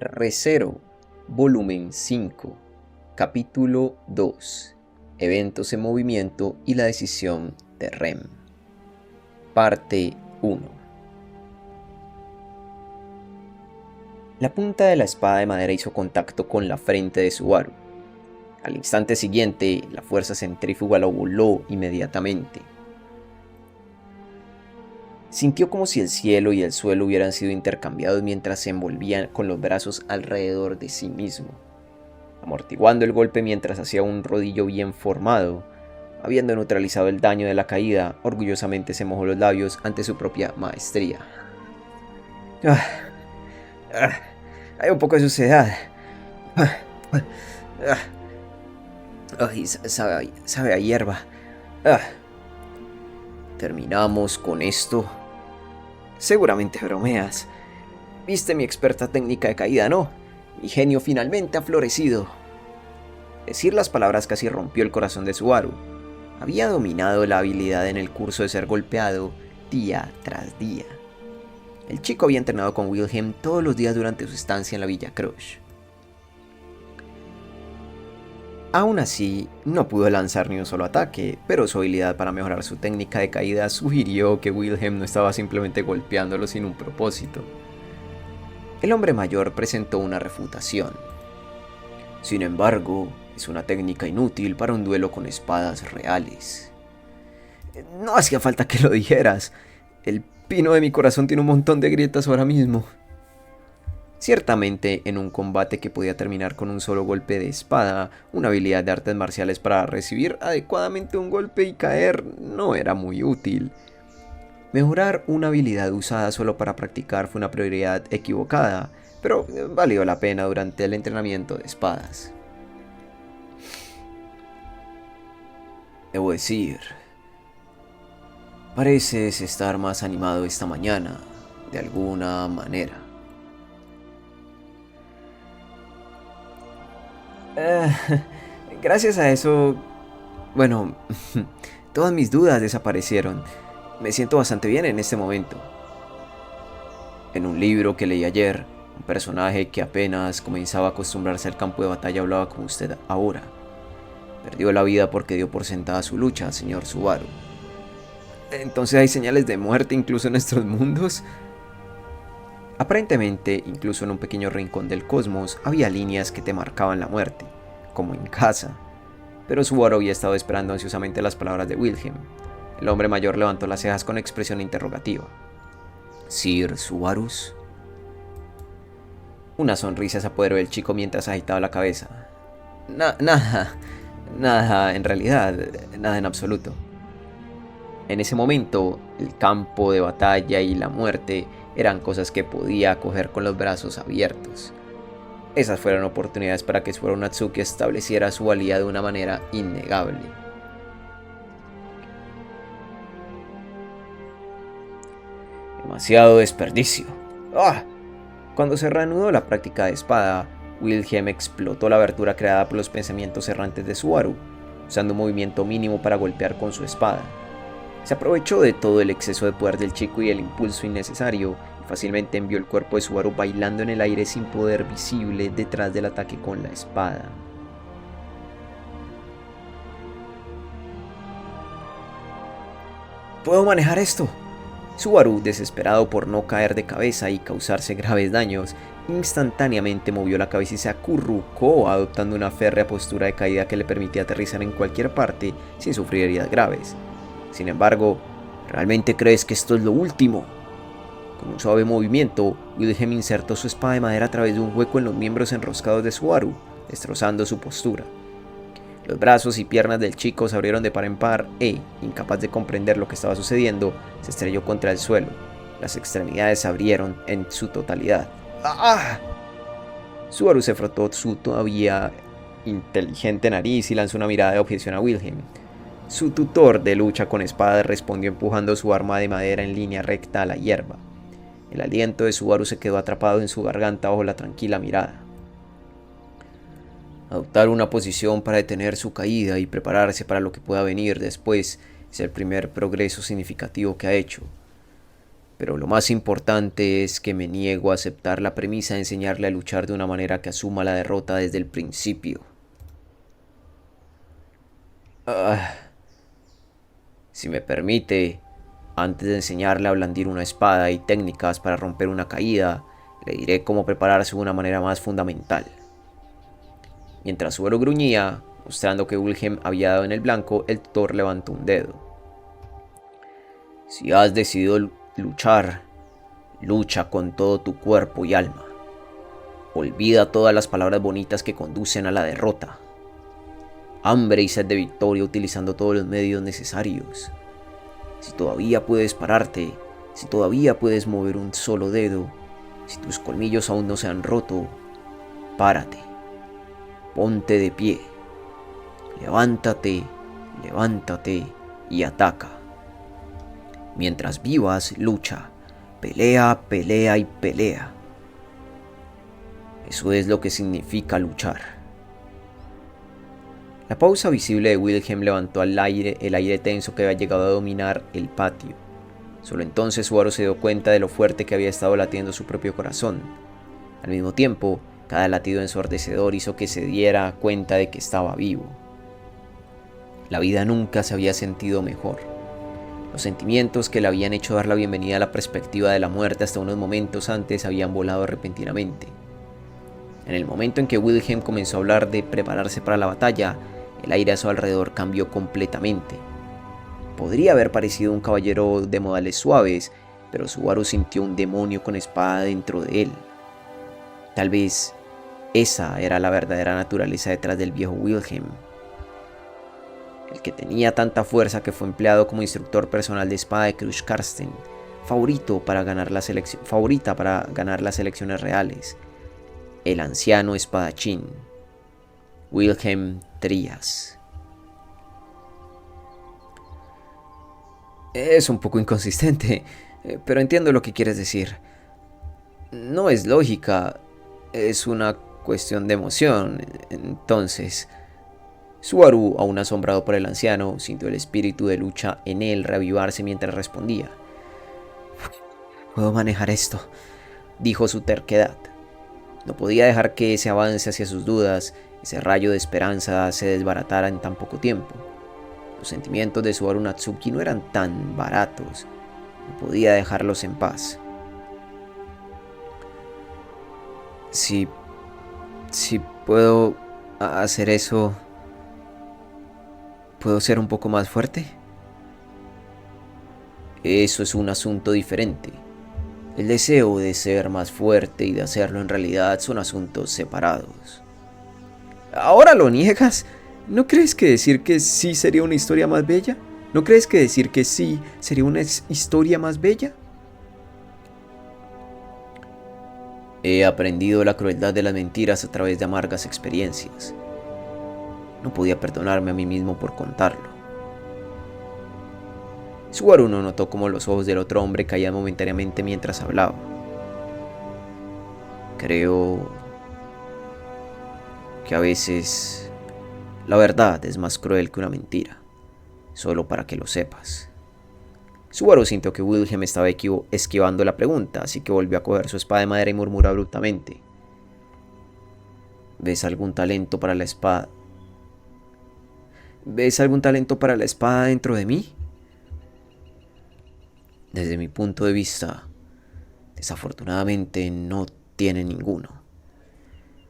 Re:Zero, volumen 5, capítulo 2, eventos en movimiento y la decisión de Rem. Parte 1. La punta de la espada de madera hizo contacto con la frente de Subaru. Al instante siguiente, la fuerza centrífuga lo voló inmediatamente. Sintió como si el cielo y el suelo hubieran sido intercambiados mientras se envolvía con los brazos alrededor de sí mismo, amortiguando el golpe mientras hacía un rodillo bien formado. Habiendo neutralizado el daño de la caída, orgullosamente se mojó los labios ante su propia maestría. Hay un poco de suciedad. Ay, sabe a hierba. ¿Terminamos con esto? Seguramente bromeas. Viste mi experta técnica de caída, ¿no? Mi genio finalmente ha florecido. Decir las palabras casi rompió el corazón de Subaru. Había dominado la habilidad en el curso de ser golpeado día tras día. El chico había entrenado con Wilhelm todos los días durante su estancia en la Villa Crush. Aún así, no pudo lanzar ni un solo ataque, pero su habilidad para mejorar su técnica de caída sugirió que Wilhelm no estaba simplemente golpeándolo sin un propósito. El hombre mayor presentó una refutación. Sin embargo, es una técnica inútil para un duelo con espadas reales. No hacía falta que lo dijeras. El pino de mi corazón tiene un montón de grietas ahora mismo. Ciertamente, en un combate que podía terminar con un solo golpe de espada, una habilidad de artes marciales para recibir adecuadamente un golpe y caer no era muy útil. Mejorar una habilidad usada solo para practicar fue una prioridad equivocada, pero valió la pena durante el entrenamiento de espadas. Debo decir, pareces estar más animado esta mañana, de alguna manera. Gracias a eso, bueno, todas mis dudas desaparecieron. Me siento bastante bien en este momento. En un libro que leí ayer, un personaje que apenas comenzaba a acostumbrarse al campo de batalla hablaba como usted ahora. Perdió la vida porque dio por sentada su lucha, señor Subaru. ¿Entonces hay señales de muerte incluso en estos mundos? Aparentemente, incluso en un pequeño rincón del cosmos, había líneas que te marcaban la muerte, como en casa. Pero Subaru había estado esperando ansiosamente las palabras de Wilhelm. El hombre mayor levantó las cejas con expresión interrogativa. ¿Sir Subarus? Una sonrisa se apoderó del chico mientras agitaba la cabeza. Nada, en realidad, nada en absoluto. En ese momento, el campo de batalla y la muerte eran cosas que podía acoger con los brazos abiertos. Esas fueron oportunidades para que Subaru Natsuki estableciera su valía de una manera innegable. Demasiado desperdicio. ¡Ah! Cuando se reanudó la práctica de espada, Wilhelm explotó la abertura creada por los pensamientos errantes de Subaru, usando un movimiento mínimo para golpear con su espada. Se aprovechó de todo el exceso de poder del chico y el impulso innecesario, y fácilmente envió el cuerpo de Subaru bailando en el aire sin poder visible detrás del ataque con la espada. ¿Puedo manejar esto? Subaru, desesperado por no caer de cabeza y causarse graves daños, instantáneamente movió la cabeza y se acurrucó, adoptando una férrea postura de caída que le permitía aterrizar en cualquier parte sin sufrir heridas graves. Sin embargo, ¿realmente crees que esto es lo último? Con un suave movimiento, Wilhelm insertó su espada de madera a través de un hueco en los miembros enroscados de Subaru, destrozando su postura. Los brazos y piernas del chico se abrieron de par en par e, incapaz de comprender lo que estaba sucediendo, se estrelló contra el suelo. Las extremidades se abrieron en su totalidad. ¡Ah! Subaru se frotó su todavía inteligente nariz y lanzó una mirada de objeción a Wilhelm. Su tutor de lucha con espada respondió empujando su arma de madera en línea recta a la hierba. El aliento de Subaru se quedó atrapado en su garganta bajo la tranquila mirada. Adoptar una posición para detener su caída y prepararse para lo que pueda venir después es el primer progreso significativo que ha hecho. Pero lo más importante es que me niego a aceptar la premisa de enseñarle a luchar de una manera que asuma la derrota desde el principio. Ah, si me permite, antes de enseñarle a blandir una espada y técnicas para romper una caída, le diré cómo prepararse de una manera más fundamental. Mientras Suero gruñía, mostrando que Wilhelm había dado en el blanco, el tutor levantó un dedo. Si has decidido luchar, lucha con todo tu cuerpo y alma. Olvida todas las palabras bonitas que conducen a la derrota. Hambre y sed de victoria utilizando todos los medios necesarios. Si todavía puedes pararte, si todavía puedes mover un solo dedo, si tus colmillos aún no se han roto, párate. Ponte de pie. Levántate, levántate y ataca. Mientras vivas, lucha. Pelea, pelea y pelea. Eso es lo que significa luchar. La pausa visible de Wilhelm levantó al aire el aire tenso que había llegado a dominar el patio. Solo entonces Subaru se dio cuenta de lo fuerte que había estado latiendo su propio corazón. Al mismo tiempo, cada latido ensordecedor hizo que se diera cuenta de que estaba vivo. La vida nunca se había sentido mejor. Los sentimientos que le habían hecho dar la bienvenida a la perspectiva de la muerte hasta unos momentos antes habían volado repentinamente. En el momento en que Wilhelm comenzó a hablar de prepararse para la batalla, el aire a su alrededor cambió completamente. Podría haber parecido un caballero de modales suaves, pero Subaru sintió un demonio con espada dentro de él. Tal vez esa era la verdadera naturaleza detrás del viejo Wilhelm. El que tenía tanta fuerza que fue empleado como instructor personal de espada de Krush Karsten, favorita para ganar las elecciones reales. El anciano espadachín, Wilhelm Trias. Es un poco inconsistente, pero entiendo lo que quieres decir. No es lógica, es una cuestión de emoción. Entonces, Subaru, aún asombrado por el anciano, sintió el espíritu de lucha en él reavivarse mientras respondía. Puedo manejar esto, dijo su terquedad. No podía dejar que ese avance hacia sus dudas, ese rayo de esperanza, se desbaratara en tan poco tiempo. Los sentimientos de Subaru Natsuki no eran tan baratos. No podía dejarlos en paz. Si puedo hacer eso, ¿puedo ser un poco más fuerte? Eso es un asunto diferente. El deseo de ser más fuerte y de hacerlo en realidad son asuntos separados. ¿Ahora lo niegas? ¿No crees que decir que sí sería una historia más bella? ¿No crees que decir que sí sería una historia más bella? He aprendido la crueldad de las mentiras a través de amargas experiencias. No podía perdonarme a mí mismo por contarlo. Subaru no notó cómo los ojos del otro hombre caían momentáneamente mientras hablaba. Creo que a veces la verdad es más cruel que una mentira, solo para que lo sepas. Subaru sintió que Wilhelm estaba esquivando la pregunta, así que volvió a coger su espada de madera y murmuró abruptamente. ¿Ves algún talento para la espada? ¿Ves algún talento para la espada dentro de mí? Desde mi punto de vista, desafortunadamente no tiene ninguno.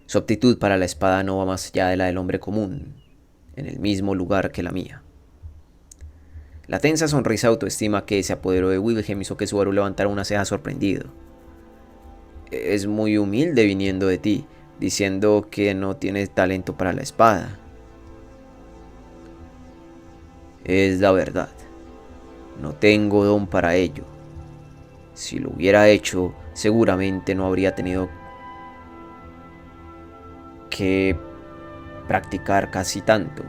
Su aptitud para la espada no va más allá de la del hombre común, en el mismo lugar que la mía. La tensa sonrisa de autoestima que se apoderó de Wilhelm hizo que Subaru levantara una ceja sorprendido. Es muy humilde viniendo de ti, diciendo que no tienes talento para la espada. Es la verdad. No tengo don para ello. Si lo hubiera hecho, seguramente no habría tenido que practicar casi tanto.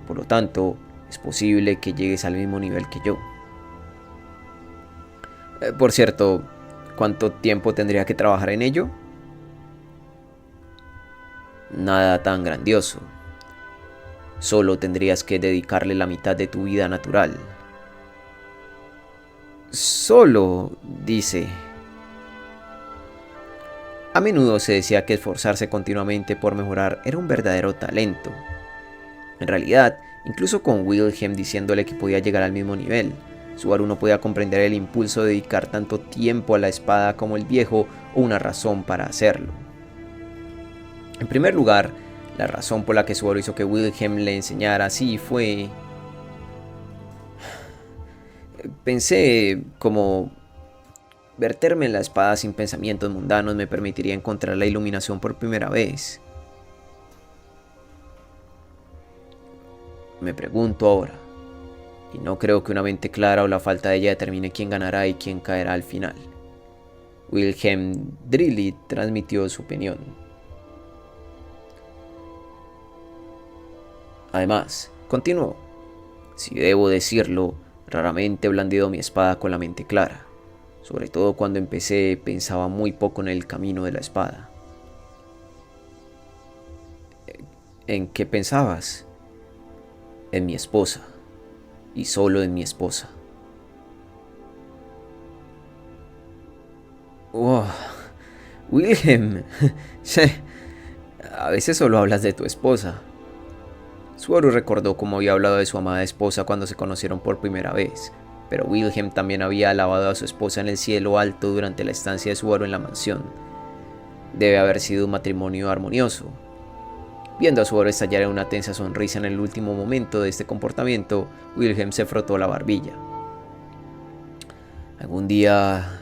Por lo tanto, es posible que llegues al mismo nivel que yo. Por cierto, ¿cuánto tiempo tendría que trabajar en ello? Nada tan grandioso. Solo tendrías que dedicarle la mitad de tu vida natural. Solo, dice. A menudo se decía que esforzarse continuamente por mejorar era un verdadero talento. En realidad, incluso con Wilhelm diciéndole que podía llegar al mismo nivel, Subaru no podía comprender el impulso de dedicar tanto tiempo a la espada como el viejo o una razón para hacerlo. En primer lugar, la razón por la que Subaru hizo que Wilhelm le enseñara así fue... Pensé como... Verterme en la espada sin pensamientos mundanos me permitiría encontrar la iluminación por primera vez. Me pregunto ahora, y no creo que una mente clara o la falta de ella determine quién ganará y quién caerá al final. Wilhelm Drilly transmitió su opinión. Además, continuó, si debo decirlo, raramente he blandido mi espada con la mente clara. Sobre todo cuando empecé pensaba muy poco en el camino de la espada. ¿En qué pensabas? En mi esposa, y solo en mi esposa. Oh, Wilhelm, a veces solo hablas de tu esposa. Subaru recordó cómo había hablado de su amada esposa cuando se conocieron por primera vez, pero Wilhelm también había alabado a su esposa en el cielo alto durante la estancia de Subaru en la mansión. Debe haber sido un matrimonio armonioso. Viendo a Subaru estallar en una tensa sonrisa en el último momento de este comportamiento, Wilhelm se frotó la barbilla. Algún día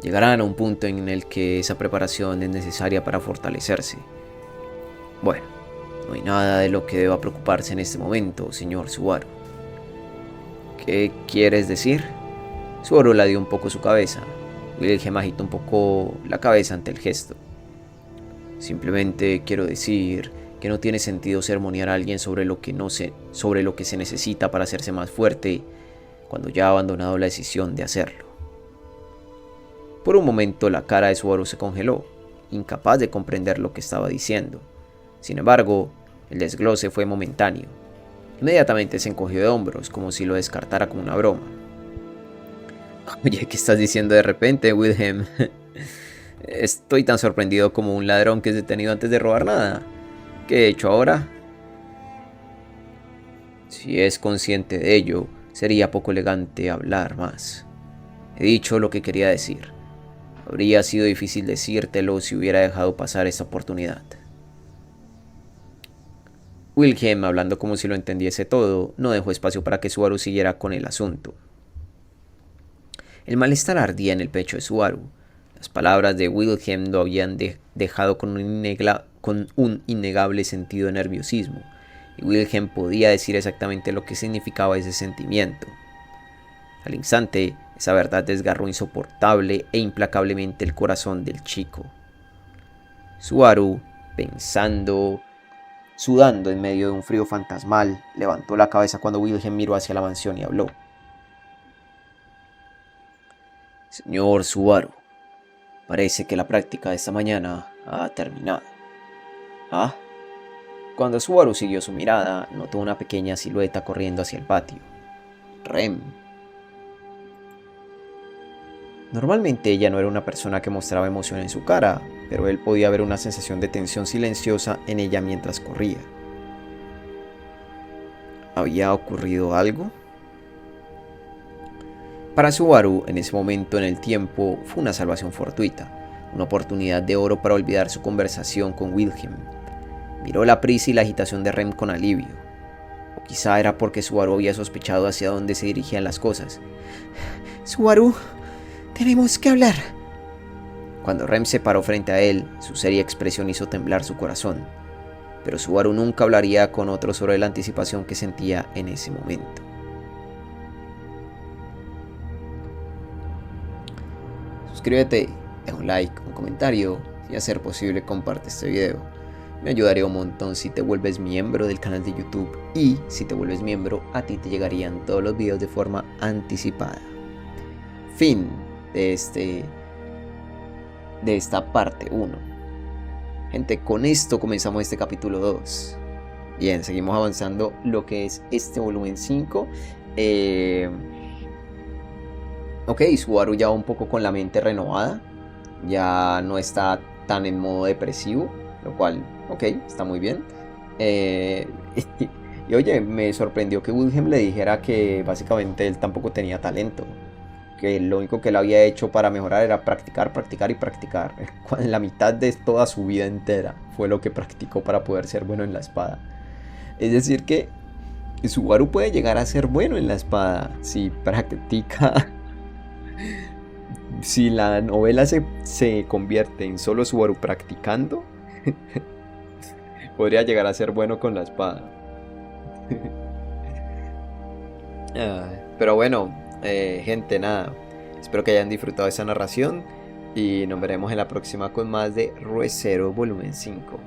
llegarán a un punto en el que esa preparación es necesaria para fortalecerse. Bueno, no hay nada de lo que deba preocuparse en este momento, señor Subaru. ¿Qué quieres decir? Subaru ladeó un poco su cabeza. Wilhelm agitó un poco la cabeza ante el gesto. Simplemente quiero decir que no tiene sentido sermonear a alguien sobre lo que se necesita para hacerse más fuerte cuando ya ha abandonado la decisión de hacerlo. Por un momento la cara de Subaru se congeló, incapaz de comprender lo que estaba diciendo. Sin embargo, el desglose fue momentáneo. Inmediatamente se encogió de hombros, como si lo descartara como una broma. Oye, ¿qué estás diciendo de repente, Wilhelm? Estoy tan sorprendido como un ladrón que es detenido antes de robar nada. ¿Qué he hecho ahora? Si es consciente de ello, sería poco elegante hablar más. He dicho lo que quería decir. Habría sido difícil decírtelo si hubiera dejado pasar esta oportunidad. Wilhelm, hablando como si lo entendiese todo, no dejó espacio para que Subaru siguiera con el asunto. El malestar ardía en el pecho de Subaru. Las palabras de Wilhelm lo habían dejado con un innegable sentido de nerviosismo, y Wilhelm podía decir exactamente lo que significaba ese sentimiento. Al instante, esa verdad desgarró insoportable e implacablemente el corazón del chico. Subaru, sudando en medio de un frío fantasmal, levantó la cabeza cuando Wilhelm miró hacia la mansión y habló. Señor Subaru, parece que la práctica de esta mañana ha terminado. ¿Ah? Cuando Subaru siguió su mirada, notó una pequeña silueta corriendo hacia el patio. Rem. Normalmente ella no era una persona que mostraba emoción en su cara, pero él podía ver una sensación de tensión silenciosa en ella mientras corría. ¿Había ocurrido algo? Para Subaru, en ese momento en el tiempo, fue una salvación fortuita, una oportunidad de oro para olvidar su conversación con Wilhelm. Miró la prisa y la agitación de Rem con alivio. O quizá era porque Subaru había sospechado hacia dónde se dirigían las cosas. Subaru, tenemos que hablar. Cuando Rem se paró frente a él, su seria expresión hizo temblar su corazón. Pero Subaru nunca hablaría con otro sobre la anticipación que sentía en ese momento. Suscríbete, deja un like, un comentario y a ser posible comparte este video. Me ayudaría un montón si te vuelves miembro del canal de YouTube y si te vuelves miembro a ti te llegarían todos los videos de forma anticipada. Fin de esta parte 1. Gente, con esto comenzamos este capítulo 2. Bien, seguimos avanzando lo que es este volumen 5. Ok, Subaru ya va un poco con la mente renovada, ya no está tan en modo depresivo, lo cual, ok, está muy bien. Eh, y oye, me sorprendió que Woodham le dijera que básicamente él tampoco tenía talento, que lo único que él había hecho para mejorar era practicar, practicar y practicar. La mitad de toda su vida entera fue lo que practicó para poder ser bueno en la espada. Es decir que Subaru puede llegar a ser bueno en la espada si practica. Si la novela se convierte en solo Subaru practicando, podría llegar a ser bueno con la espada. Pero bueno, gente, nada. Espero que hayan disfrutado de esta narración y nos veremos en la próxima con más de Ruecero Volumen 5.